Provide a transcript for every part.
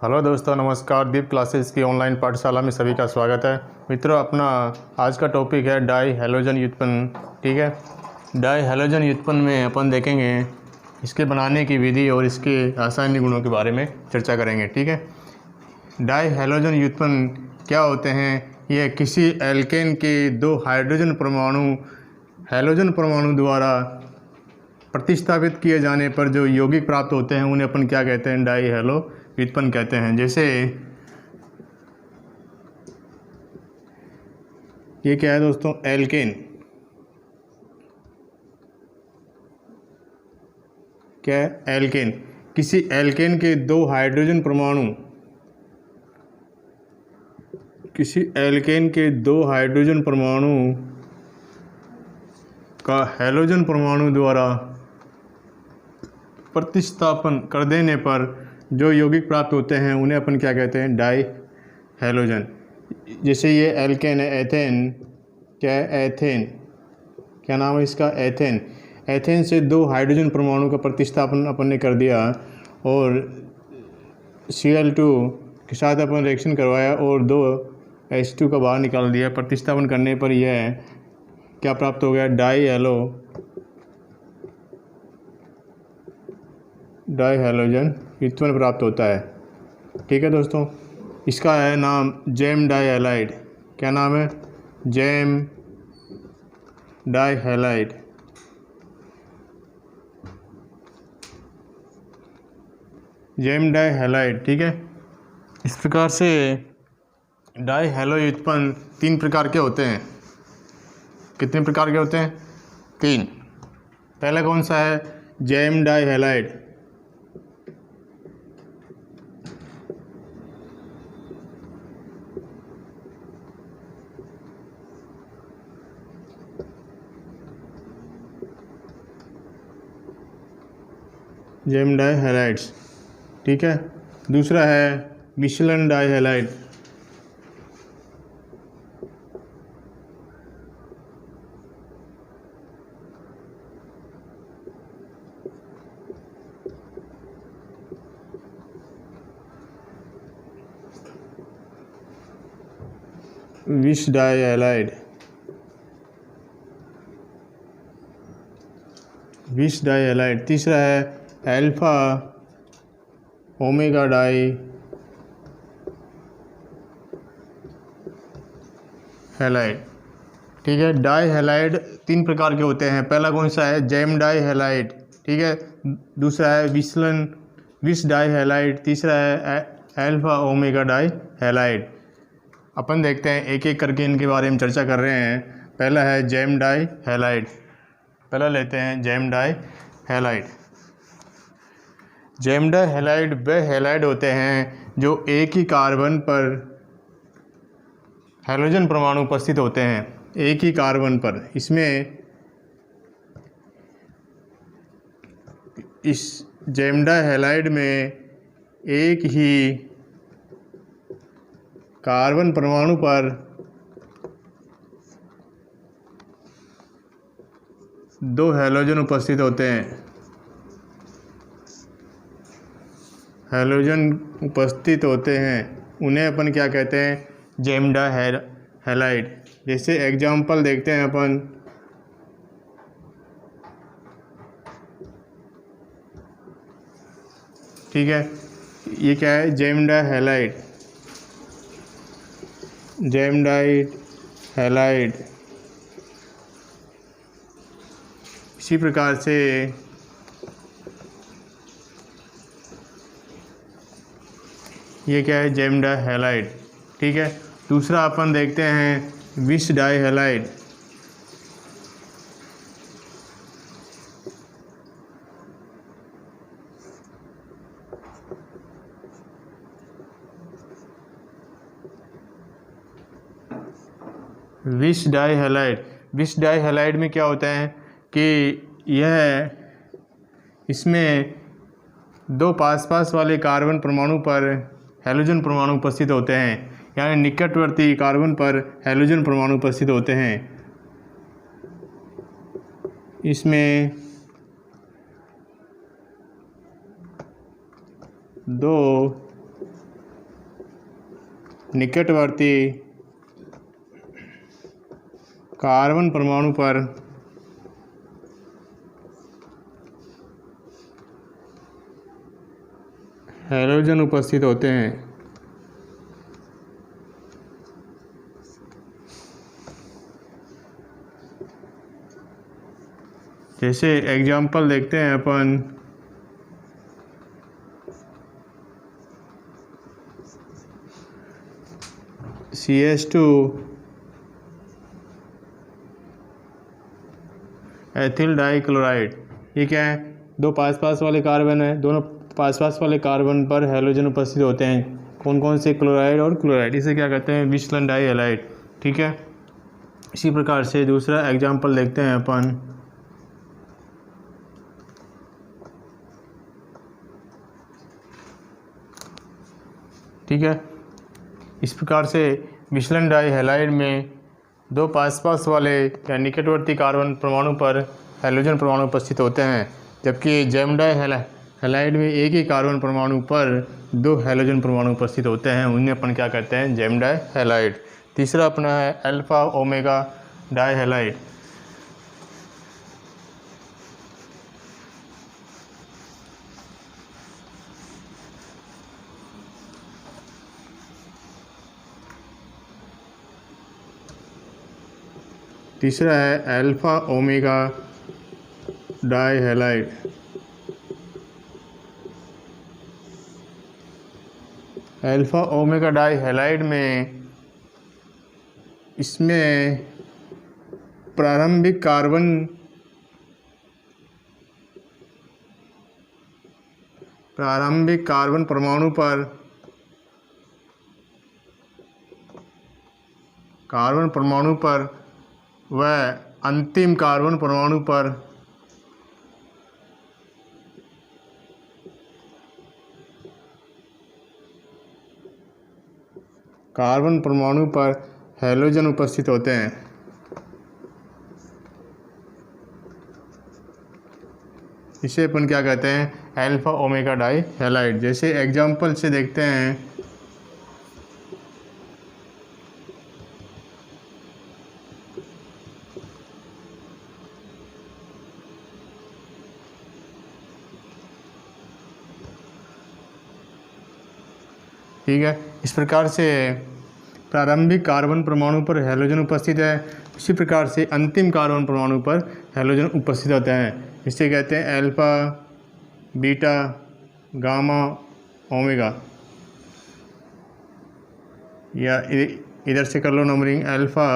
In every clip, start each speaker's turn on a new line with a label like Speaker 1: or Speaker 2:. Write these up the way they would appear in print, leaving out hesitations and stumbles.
Speaker 1: Hello दोस्तों, नमस्कार। दीप classes की ऑनलाइन पाठशाला में सभी का स्वागत है। मित्रों, अपना आज का टॉपिक है डाई हैलोजन व्युत्पन्न। ठीक है, डाई हैलोजन व्युत्पन्न में अपन देखेंगे इसके बनाने की विधि और इसके रासायनिक गुणों के बारे में चर्चा करेंगे। ठीक है, डाई हैलोजन व्युत्पन्न क्या होते हैं? यह किसी एल्केन के दो हाइड्रोजन परमाणु हैलोजन परमाणु द्वारा प्रतिस्थापित किए जाने पर जो यौगिक प्राप्त होते हैं उन्हें अपन क्या कहते हैं? डाई हैलो व्युत्पन्न कहते हैं। जैसे ये क्या है दोस्तों? एल्केन। क्या है? एल्केन। किसी एल्केन के दो हाइड्रोजन परमाणु का हैलोजन परमाणु द्वारा प्रतिस्थापन कर देने पर जो यौगिक प्राप्त होते हैं उन्हें अपन क्या कहते हैं? Di halogen. जैसे ये एल्केन है, एथेन। क्या है? एथेन। क्या नाम है इसका? एथेन। एथेन से दो हाइड्रोजन परमाणु का प्रतिस्थापन अपन ने कर दिया और Cl2 के साथ अपन रिएक्शन करवाया और दो H2 का बाहर निकाल दिया। प्रतिस्थापन करने पर यह क्या प्राप्त हो गया? डाई हैलोजन व्युत्पन्न प्राप्त होता है। ठीक है दोस्तों, इसका है नाम जेम डाई हैलाइड। क्या नाम है? Gem di halide. Gem di halide. ठीक है, इस प्रकार से डाई हैलो व्युत्पन्न तीन प्रकार के होते हैं। कितने प्रकार के होते हैं? तीन। पहला कौन सा है? Gem di halide. Gem di halides. ठीक है, दूसरा है मिशेलन di halide. Vic di halide. Vic di halide. तीसरा है अल्फा ओमेगा डाई हैलाइड। ठीक है, डाई हैलाइड तीन प्रकार के होते हैं। पहला कौन सा है? Gem di halide. ठीक है, दूसरा है विश डाई हैलाइड। तीसरा है अल्फा ओमेगा डाई हैलाइड। अपन देखते हैं एक एक करके इनके बारे में चर्चा कर रहे हैं। पहला है जेम डाई हैलाइड। पहला लेते हैं gem di halide. Gem di halide वे हैलाइड होते हैं जो एक ही कार्बन पर हैलोजन परमाणु उपस्थित होते हैं। एक ही कार्बन पर। इसमें इस जेम डाई हैलाइड में एक ही कार्बन परमाणु पर दो हैलोजन उपस्थित होते हैं। हैलोजन उपस्थित होते हैं, उन्हें अपन क्या कहते हैं? Gem di halide. जैसे एग्जाम्पल देखते हैं अपन। ठीक है, ये क्या है? Gem di halide. Gem di halide. इसी प्रकार से ये क्या है? Gem di halide. ठीक है, दूसरा अपन देखते हैं vic di halide. Vic di halide. Vic di halide में क्या होता है कि इसमें दो पास वाले कार्बन परमाणु पर हैलोजन परमाणु उपस्थित होते हैं, यानी निकटवर्ती कार्बन पर हैलोजन परमाणु उपस्थित होते हैं। इसमें दो निकटवर्ती कार्बन परमाणु पर हैलोजन उपस्थित होते हैं। जैसे एग्जाम्पल देखते हैं अपन, CH2 एथिल डाइक्लोराइड। ये क्या है? दो पास पास वाले कार्बन है, दोनों पास पास वाले कार्बन पर हैलोजन उपस्थित होते हैं। कौन कौन से? क्लोराइड और क्लोराइड। इसे क्या कहते हैं? विचलन डाई हैलाइड। ठीक है। इसी प्रकार से दूसरा एग्जाम्पल देखते हैं अपन, ठीक है। इस प्रकार से विचलन डाई हैलाइड में दो पास पास वाले या निकटवर्ती कार्बन परमाणु पर हैलोजन परमाणु उपस्थित होते हैं, जबकि जैम डाई हैलाइड में एक ही कार्बन परमाणु पर दो हैलोजन परमाणु उपस्थित होते हैं। उन्हें अपन क्या कहते हैं? Gem di halide. तीसरा अपना है अल्फा ओमेगा डाई हैलाइड। तीसरा है alpha omega di halide. Alpha omega di halide में इसमें प्रारंभिक कार्बन परमाणु पर व अंतिम कार्बन परमाणु पर हैलोजन उपस्थित होते हैं। इसे अपन क्या कहते हैं? Alpha omega di halide. जैसे एग्जाम्पल से देखते हैं, ठीक है। इस प्रकार से प्रारंभिक कार्बन परमाणु पर हैलोजन उपस्थित है, इसी प्रकार से अंतिम कार्बन परमाणु पर हैलोजन उपस्थित होते हैं। इसे कहते हैं अल्फा बीटा गामा ओमेगा, या इधर से कर लो नंबरिंग, अल्फा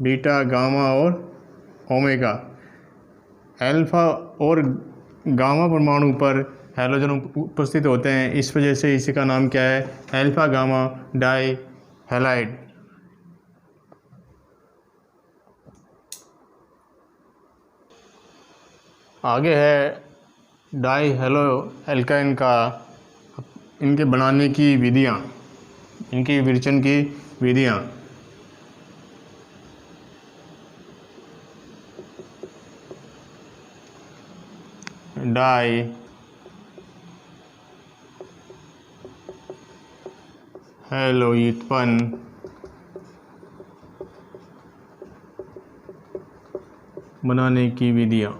Speaker 1: बीटा गामा और ओमेगा। अल्फा और गामा परमाणु पर हैलोजन उपस्थित होते हैं, इस वजह से इसी का नाम क्या है? Alpha gamma di halide. आगे है डाई हैलो एल्काइन का, इनके बनाने की विधियाँ, इनकी विरचन की विधियाँ। डाई हैलो व्युत्पन्न बनाने की विधियाँ।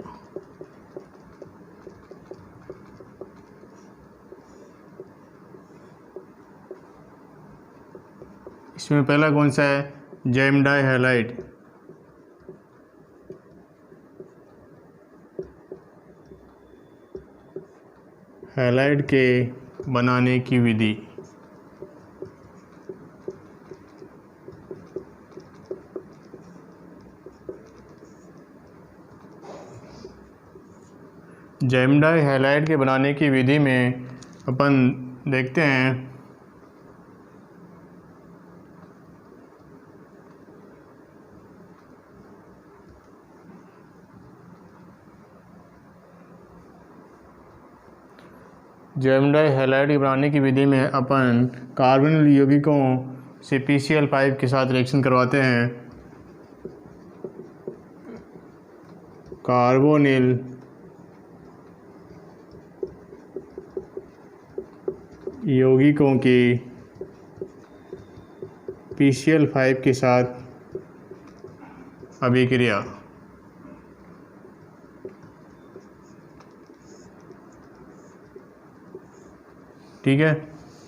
Speaker 1: इसमें पहला कौन सा है? Jam di halide. हैलाइड के बनाने की विधि। जैम डाई हैलाइड के बनाने की विधि में अपन देखते हैं, जैम डाई हैलाइड के बनाने की विधि में अपन कार्बोनिल यौगिकों से PCl5 के साथ रिएक्शन करवाते हैं। कार्बोनिल यौगिकों की PCl5 के साथ अभिक्रिया। ठीक है,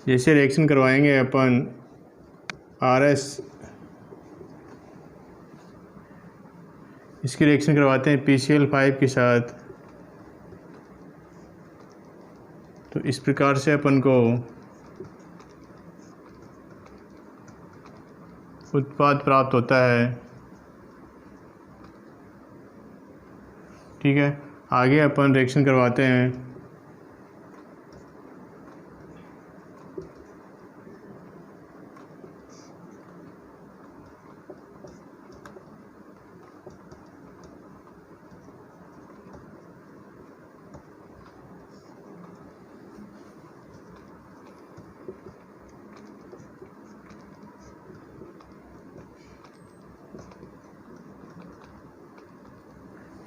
Speaker 1: जैसे रिएक्शन करवाएंगे अपन RS, इसकी रिएक्शन करवाते हैं PCl5 के साथ, तो इस प्रकार से अपन को उत्पाद प्राप्त होता है। ठीक है, आगे अपन रिएक्शन करवाते हैं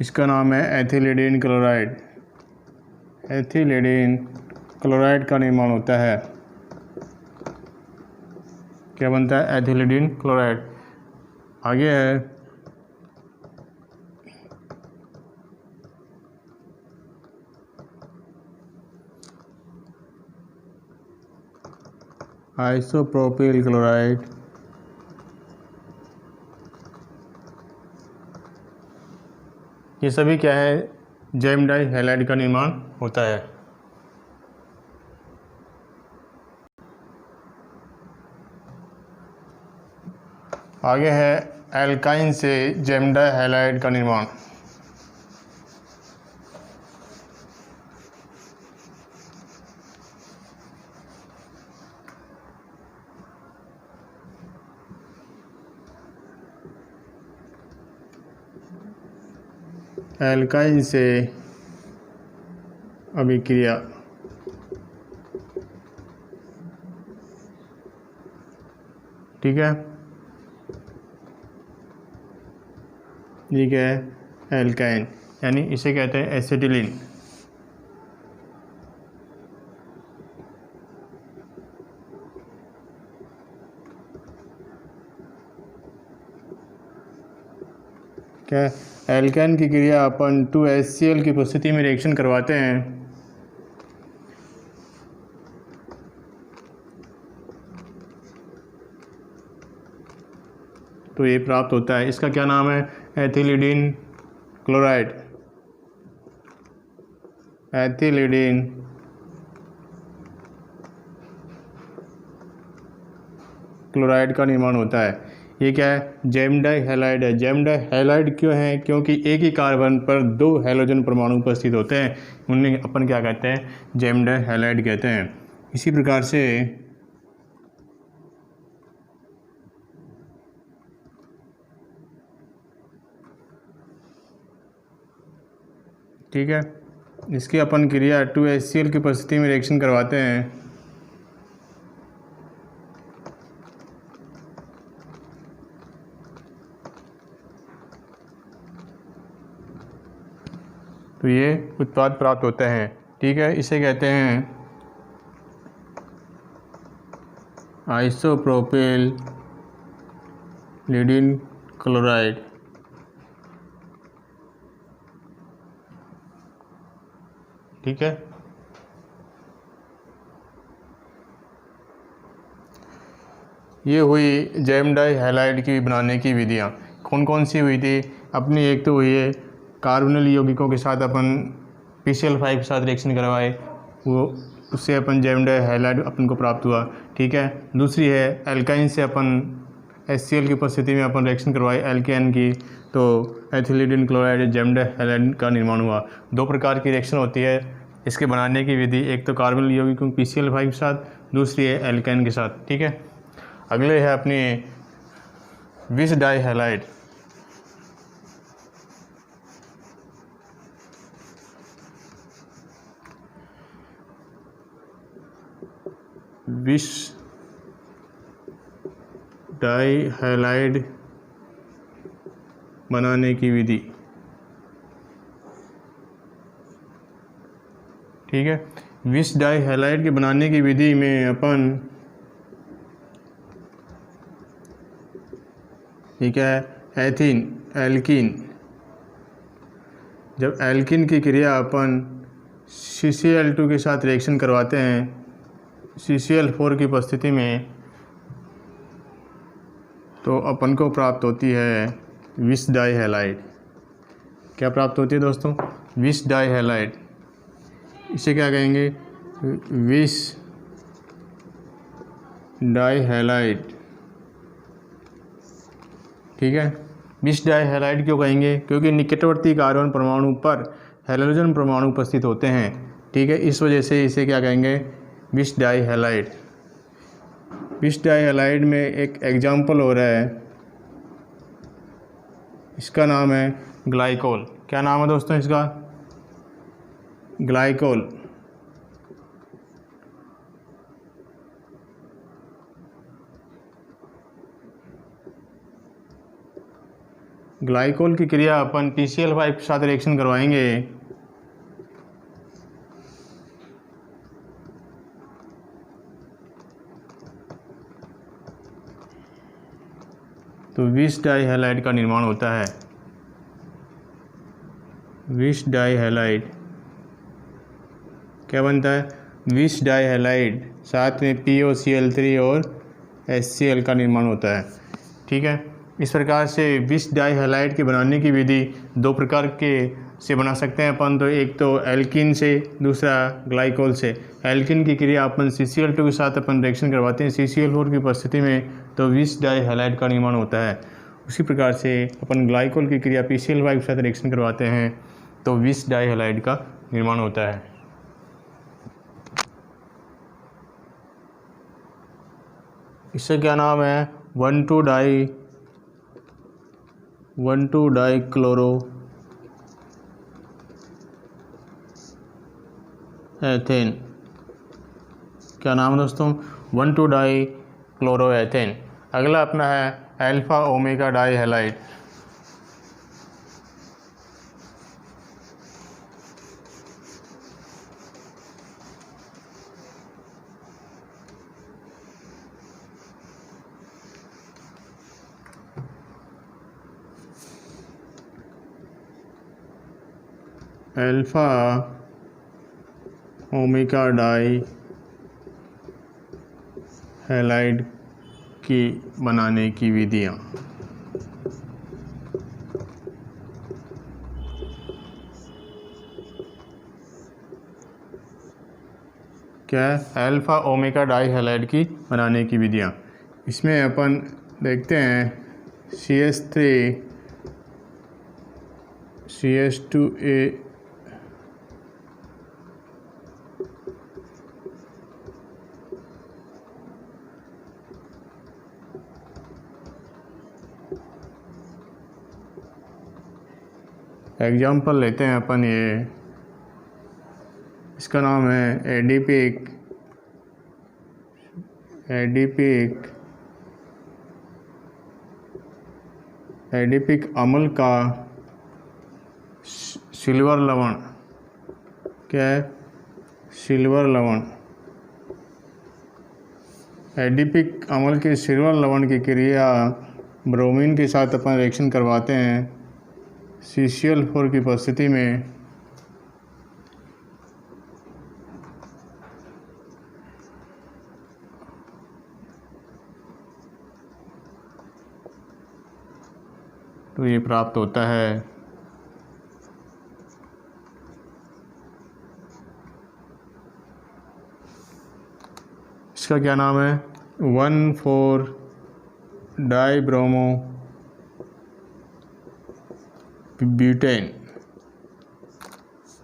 Speaker 1: इसका नाम है एथिलीडीन क्लोराइड। एथिलीडीन क्लोराइड का निर्माण होता है। क्या बनता है? एथिलीडीन क्लोराइड। आगे है आइसोप्रोपिल क्लोराइड। ये सभी क्या है? जैम डाई हैलाइड का निर्माण होता है। आगे है एल्काइन से जैम डाई हैलाइड का निर्माण। एल्काइन से अभिक्रिया। ठीक है, ये क्या है? एल्काइन, यानी इसे कहते हैं एसिटिलीन। क्या है? एल्काइन की क्रिया अपन 2HCl की उपस्थिति में रिएक्शन करवाते हैं, तो ये प्राप्त होता है। इसका क्या नाम है? एथिलीडीन क्लोराइड। एथिलीडीन क्लोराइड का निर्माण होता है। ये क्या है? जैम डाई हैलाइड है। जैम डाई हैलाइड क्यों है? क्योंकि एक ही कार्बन पर 2 हैलोजन परमाणु उपस्थित होते हैं, उन्हें अपन क्या कहते हैं? जैम डाई हैलाइड कहते हैं। इसी प्रकार से ठीक है, इसकी अपन क्रिया 2HCl की उपस्थिति में रिएक्शन करवाते हैं, तो ये उत्पाद प्राप्त होते हैं। ठीक है, इसे कहते हैं आइसोप्रोपिल लीडिन क्लोराइड। ठीक है, ये हुई जैम डाई हैलाइड की बनाने की विधियाँ। कौन कौन सी हुई थी अपनी? एक तो हुई है कार्बोनिल यौगिकों के साथ अपन PCl5 के साथ रिएक्शन करवाए, वो उससे अपन जैम डाई हैलाइड अपन को प्राप्त हुआ। ठीक है, दूसरी है एल्काइन से अपन HCl की उपस्थिति में अपन रिएक्शन करवाए एल्केन की, तो एथिलीडीन क्लोराइड जैम डाई हैलाइड का निर्माण हुआ। 2 प्रकार की रिएक्शन होती है इसके बनाने की विधि, एक तो कार्बोनिल यौगिकों PCl5 के साथ, दूसरी है एल्केन के साथ। ठीक है, अगले है अपनी विस डाई हैलाइड। विस डाई हैलाइड बनाने की विधि। ठीक है, विस डाई हैलाइड के बनाने की विधि में अपन ये क्या है, एथीन, एल्कीन। जब एल्कीन की क्रिया अपन CCl2 के साथ रिएक्शन करवाते हैं CCl4 की उपस्थिति में, तो अपन को प्राप्त होती है विष डाइहैलाइड। क्या प्राप्त होती है दोस्तों, विष डाइहैलाइड। इसे क्या कहेंगे, विष डाइहैलाइड। ठीक है, विष डाइहैलाइड क्यों कहेंगे, क्योंकि निकटवर्ती कार्बन परमाणु पर हैलोजन परमाणु उपस्थित होते हैं। ठीक है, इस वजह से इसे क्या कहेंगे, विष डाइहैलाइड। विष डाइहैलाइड में एक एग्जाम्पल हो रहा है, इसका नाम है ग्लाइकोल। क्या नाम है दोस्तों इसका, ग्लाइकोल। ग्लाइकोल की क्रिया अपन PCl5 के साथ रिएक्शन करवाएंगे तो विष डाइहैलाइड का निर्माण होता है। विष डाइहैलाइड क्या बनता है, विष डाइहैलाइड, साथ में POCl3 और HCl का निर्माण होता है। ठीक है, इस प्रकार से विष डाइहैलाइड के बनाने की विधि दो प्रकार के से बना सकते हैं अपन, तो एक तो एल्कीन से, दूसरा ग्लाइकोल से। एल्कीन की क्रिया अपन CCl2 के साथ अपन रिएक्शन करवाते हैं CCl4 की उपस्थिति में, तो विष डाइहैलाइड का निर्माण होता है। उसी प्रकार से अपन ग्लाइकोल की क्रिया PCl5 के साथ रिएक्शन करवाते हैं तो विष डाइहैलाइड का निर्माण होता है। इससे क्या नाम है, 1,2-डाइक्लोरो एथेन। क्या नाम है दोस्तों, 1,2-डाइक्लोरो एथेन। अगला अपना है alpha omega dihalide. Alpha omega डाइहैलाइड की बनाने की विधियाँ। क्या है, अल्फा ओमेगा डाइहैलाइड की बनाने की विधियाँ। इसमें अपन देखते हैं CH3 CH2A एग्जाम्पल लेते हैं अपन, ये इसका नाम है एडिपिक अम्ल का सिल्वर लवण। क्या है, सिल्वर लवण। एडिपिक अम्ल के सिल्वर लवण की क्रिया ब्रोमीन के साथ अपन रिएक्शन करवाते हैं CCl4 की उपस्थिति में, तो ये प्राप्त होता है इसका क्या नाम है, 1,4-डाइब्रोमो ब्यूटेन।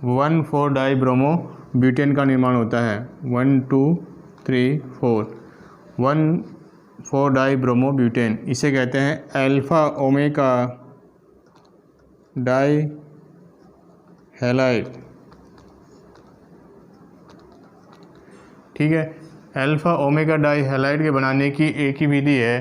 Speaker 1: 1,4-डाइब्रोमो ब्यूटेन का निर्माण होता है। 1 2 3 4 1,4-डाइब्रोमो ब्यूटेन। इसे कहते हैं अल्फा ओमेगा डाइहैलाइड। ठीक है, अल्फा ओमेगा डाइहैलाइड के बनाने की एक ही विधि है।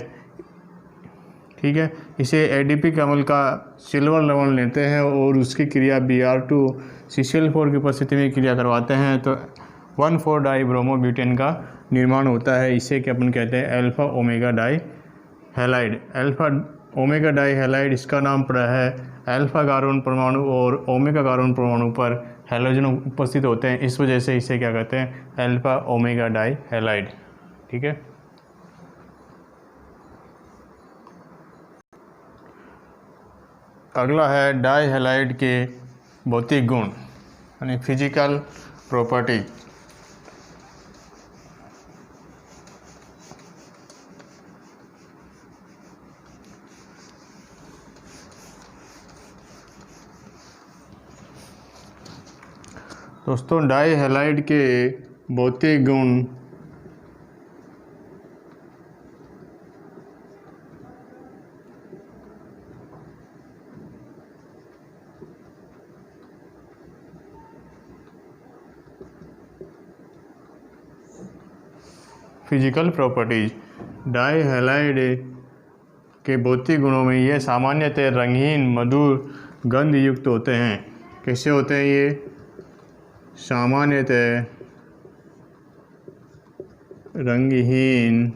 Speaker 1: ठीक है, इसे एडिपिक अम्ल का सिल्वर लवण लेते हैं और उसकी क्रिया Br2 CCl4 की उपस्थिति में क्रिया करवाते हैं तो 1,4-डाइब्रोमो ब्यूटेन का निर्माण होता है। इसे क्या अपन कहते हैं, alpha omega dihalide. Alpha omega di halide, इसका नाम पड़ा है अल्फा कार्बन परमाणु और ओमेगा कार्बन परमाणु पर हैलोजन उपस्थित होते हैं, इस वजह से इसे क्या कहते हैं, अल्फा ओमेगा डाई हैलाइड। ठीक है। अगला है डाई हैलाइड के भौतिक गुण यानी फिजिकल प्रॉपर्टी। दोस्तों डाई हैलाइड के भौतिक गुण फिजिकल प्रॉपर्टीज। डाई हैलाइड के भौतिक गुणों में ये सामान्यतः रंगहीन, मधुर, गंध युक्त होते हैं। कैसे होते हैं ये? सामान्यतः रंगहीन,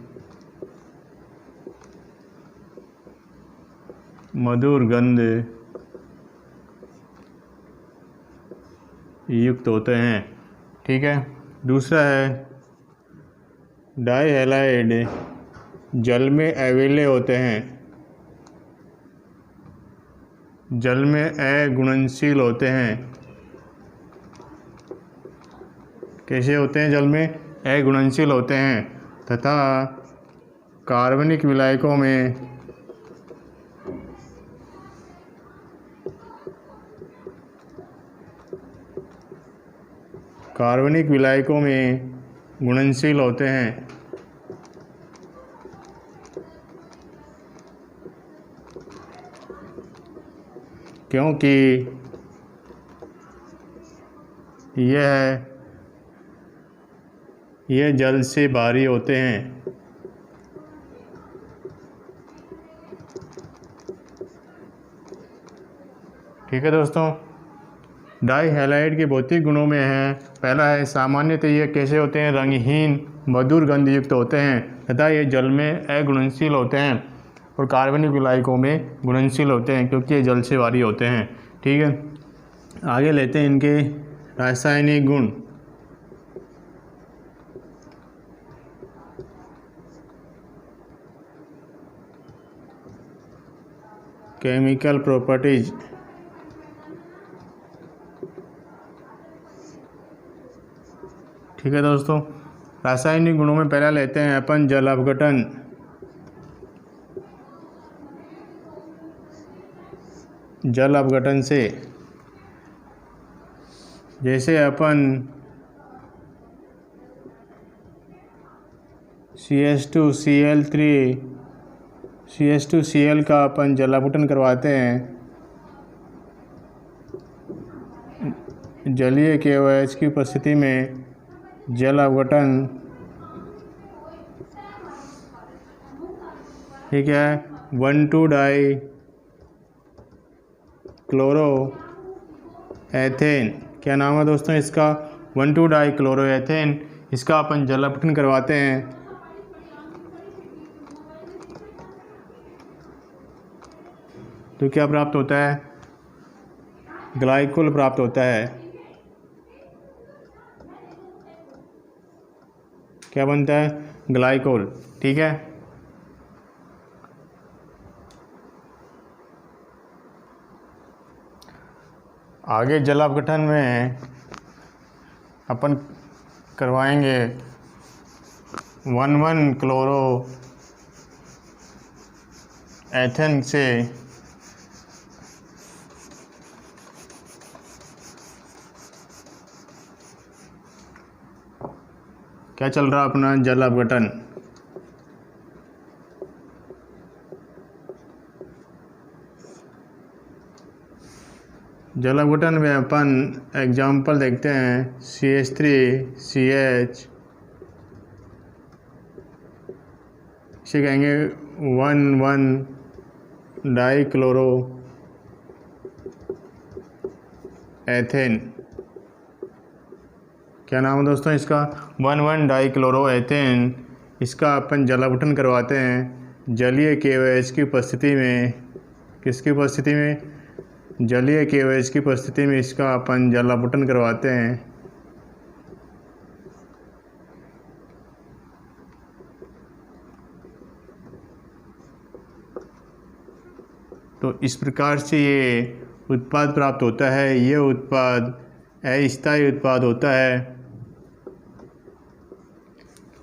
Speaker 1: मधुर गंध युक्त होते हैं। ठीक है। दूसरा है डाई हैलाइड जल में अवेले होते हैं, जल में अघुलनशील होते हैं। कैसे होते हैं? जल में अघुलनशील होते हैं तथा कार्बनिक विलायकों में घुलनशील होते हैं। क्योंकि यह जल से भारी होते हैं। ठीक है दोस्तों। डाई हैलाइड के भौतिक गुणों में है, पहला है सामान्यतः ये कैसे होते हैं? रंगहीन, मधुर गंध युक्त होते हैं तथा ये जल में अघुलनशील होते हैं और कार्बनिक विलायकों में घुलनशील होते हैं क्योंकि ये जल से भारी होते हैं। ठीक है। आगे लेते हैं इनके रासायनिक गुण। Chemical properties. ठीक है दोस्तों। रासायनिक गुणों में पहला लेते हैं अपन जल अपघटन। जल अपघटन से जैसे अपन CH2Cl का अपन जल अपघटन करवाते हैं, जलीय KOH की उपस्थिति में जल अपघटन, ठीक है, 1,2-डाई क्लोरो एथेन। क्या नाम है दोस्तों इसका? 1,2-डाई क्लोरो एथेन। इसका अपन जल अपघटन करवाते हैं तो क्या प्राप्त होता है? ग्लाइकोल प्राप्त होता है। क्या बनता है? ग्लाइकोल। ठीक है। आगे जल अपघटन में अपन करवाएंगे 1,1-क्लोरो एथेन से क्या चल रहा अपना जल अपघटन। जल अपघटन में अपन एग्जाम्पल देखते हैं CH3CH, इसे कहेंगे 1,1-डाई क्लोरो एथेन। क्या नाम है दोस्तों इसका? 1,1-डाई क्लोरो एथेन। इसका अपन जल अपघटन करवाते हैं जलीय KOH की उपस्थिति में, किसकी उपस्थिति में, जलीय KOH की उपस्थिति में इसका अपन जलावटन करवाते हैं। तो इस प्रकार से ये उत्पाद प्राप्त होता है। ये उत्पाद अस्थायी उत्पाद होता है,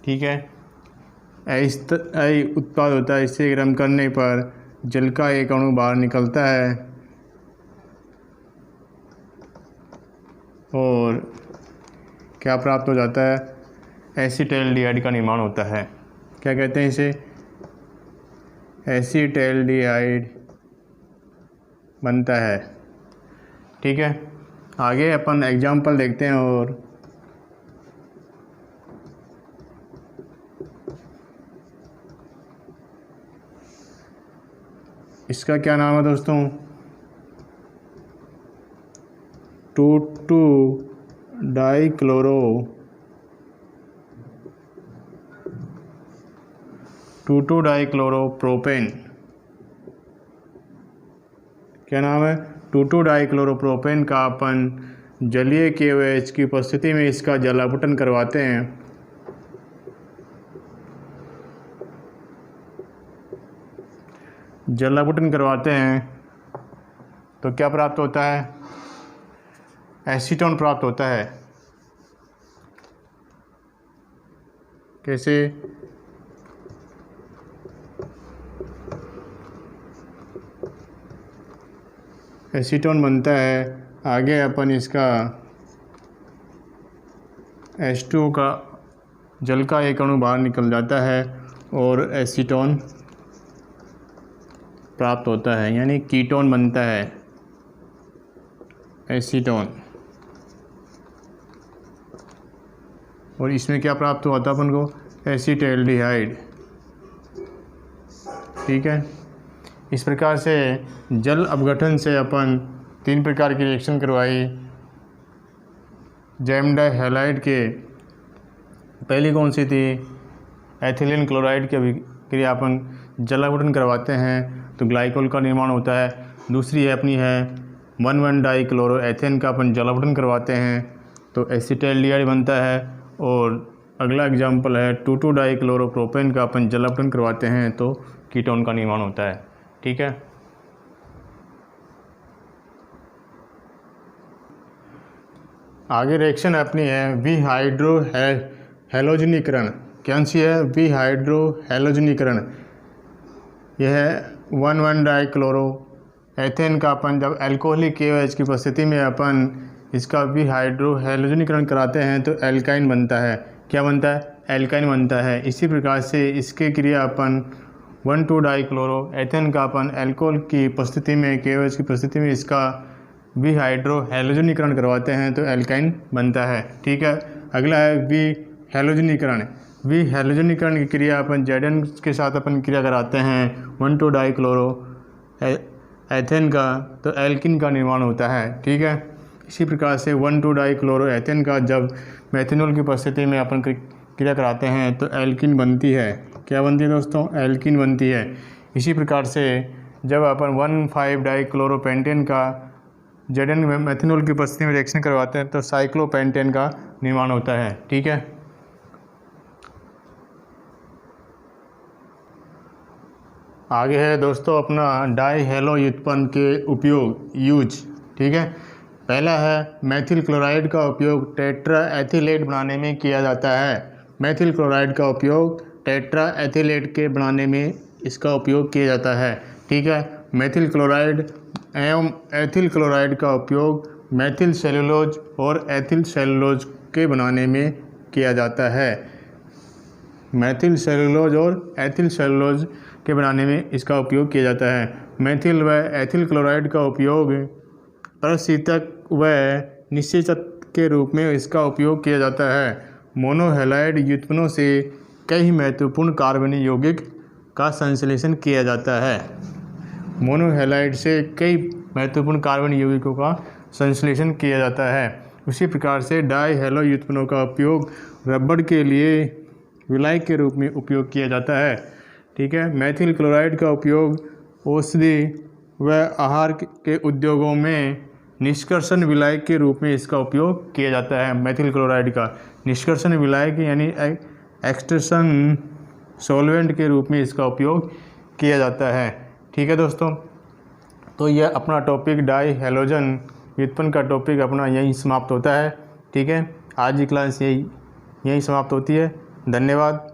Speaker 1: ठीक है, अस्थायी उत्पाद होता है। इसे गर्म करने पर जल का एक अणु बाहर निकलता है और क्या प्राप्त हो जाता है, एसीटैल्डिहाइड का निर्माण होता है। क्या कहते हैं इसे, एसीटैल्डिहाइड बनता है, ठीक है। आगे अपन एग्जाम्पल देखते हैं और इसका क्या नाम है दोस्तों, 2,2-डाइक्लोरोप्रोपेन। क्या नाम है, 2,2-डाइक्लोरोप्रोपेन का अपन जलीय KOH की उपस्थिति में इसका जलावटन करवाते हैं। जलावटन करवाते हैं तो क्या प्राप्त होता है, एसीटोन प्राप्त होता है। कैसे, एसीटोन बनता है। आगे अपन इसका H2O का जल का एक अणु बाहर निकल जाता है और एसीटोन प्राप्त होता है, यानी कीटोन बनता है, एसीटोन। और इसमें क्या प्राप्त हुआ था अपन को, एसीटैल्डिहाइड, ठीक है। इस प्रकार से जल अपघटन से अपन 3 प्रकार की रिएक्शन करवाई। जैम डाइहैलाइड के पहली कौन सी थी, एथिलीन क्लोराइड की अभिक्रिया अपन जलावटन करवाते हैं तो ग्लाइकोल का निर्माण होता है। दूसरी है अपनी है 1,1-डाइक्लोरोएथेन का अपन जलावटन करवाते हैं तो एसीटैल्डिहाइड बनता है। और अगला एग्जाम्पल है 2,2-डाइक्लोरोप्रोपेन का अपन जलावटन करवाते हैं तो कीटोन का निर्माण होता है, ठीक है। आगे रिएक्शन अपनी है विहाइड्रोहैलोजनीकरण। कौन सी है, विहाइड्रोहैलोजनीकरण। यह है 1,1-डाइक्लोरोएथेन का अपन जब अल्कोहलिक KOH की उपस्थिति में अपन इसका विहाइड्रोहैलोजनीकरण कराते हैं तो एल्काइन बनता है। क्या बनता है, एल्काइन बनता है। इसी प्रकार से इसके क्रिया अपन 1,2-डाइक्लोरोएथेन का अपन अल्कोहल की उपस्थिति में KOH की उपस्थिति में इसका विहाइड्रोहैलोजनीकरण करवाते हैं तो एल्काइन बनता है, ठीक है। अगला है विहैलोजनीकरण। विहैलोजनीकरण की क्रिया अपन Zn के साथ अपन क्रिया कराते हैं 1,2-डाइक्लोरोएथेन का तो एल्किन का निर्माण होता है, ठीक है। इसी प्रकार से 1,2-डाइक्लोरोएथेन का जब मेथनॉल की उपस्थिति में अपन क्रिया कराते हैं तो एल्किन बनती है। क्या बनती है दोस्तों, एल्किन बनती है। इसी प्रकार से जब अपन 1,5-डाइक्लोरोपेंटेन का Zn मेथनॉल की उपस्थिति में रिएक्शन करवाते हैं तो साइक्लोपेंटेन का निर्माण होता है, ठीक है। आगे है दोस्तों अपना डाइहैलो व्युत्पन्न के उपयोग, यूज, ठीक है। पहला है मेथिल क्लोराइड का उपयोग टेट्रा एथिलेट बनाने में किया जाता है। मेथिल क्लोराइड का उपयोग टेट्रा एथिलेट के बनाने में इसका उपयोग किया जाता है, ठीक है। मेथिल क्लोराइड एवं एथिल क्लोराइड का उपयोग मेथिल सेलुलोज और एथिल सेलुलोज के बनाने में किया जाता है। मेथिल सेलुलोज और एथिल सेलुलोज के बनाने में इसका उपयोग किया जाता है। मेथिल व एथिल क्लोराइड का उपयोग प्रशीतक व निषेचक के रूप में इसका उपयोग किया जाता है। मोनोहैलाइड व्युत्पन्नों से कई महत्वपूर्ण कार्बनिक यौगिक का संश्लेषण किया जाता है। मोनोहैलाइड से कई महत्वपूर्ण कार्बनिक यौगिकों का संश्लेषण किया जाता है। उसी प्रकार से डाइहैलो व्युत्पन्नों का उपयोग रबड़ के लिए विलायक के रूप में उपयोग किया जाता है। ठीक है। मेथिल क्लोराइड का उपयोग औषधि व आहार के उद्योगों में निष्कर्षण विलायक के रूप में इसका उपयोग किया जाता है। मेथिल क्लोराइड का निष्कर्षण विलायक यानी एक्सट्रैक्शन सॉल्वेंट के रूप में इसका उपयोग किया जाता है। ठीक है दोस्तों, तो यह अपना टॉपिक डाई हैलोजन व्युत्पन्न का टॉपिक अपना यहीं समाप्त होता है। ठीक है, आज की क्लास यहीं समाप्त होती है। धन्यवाद।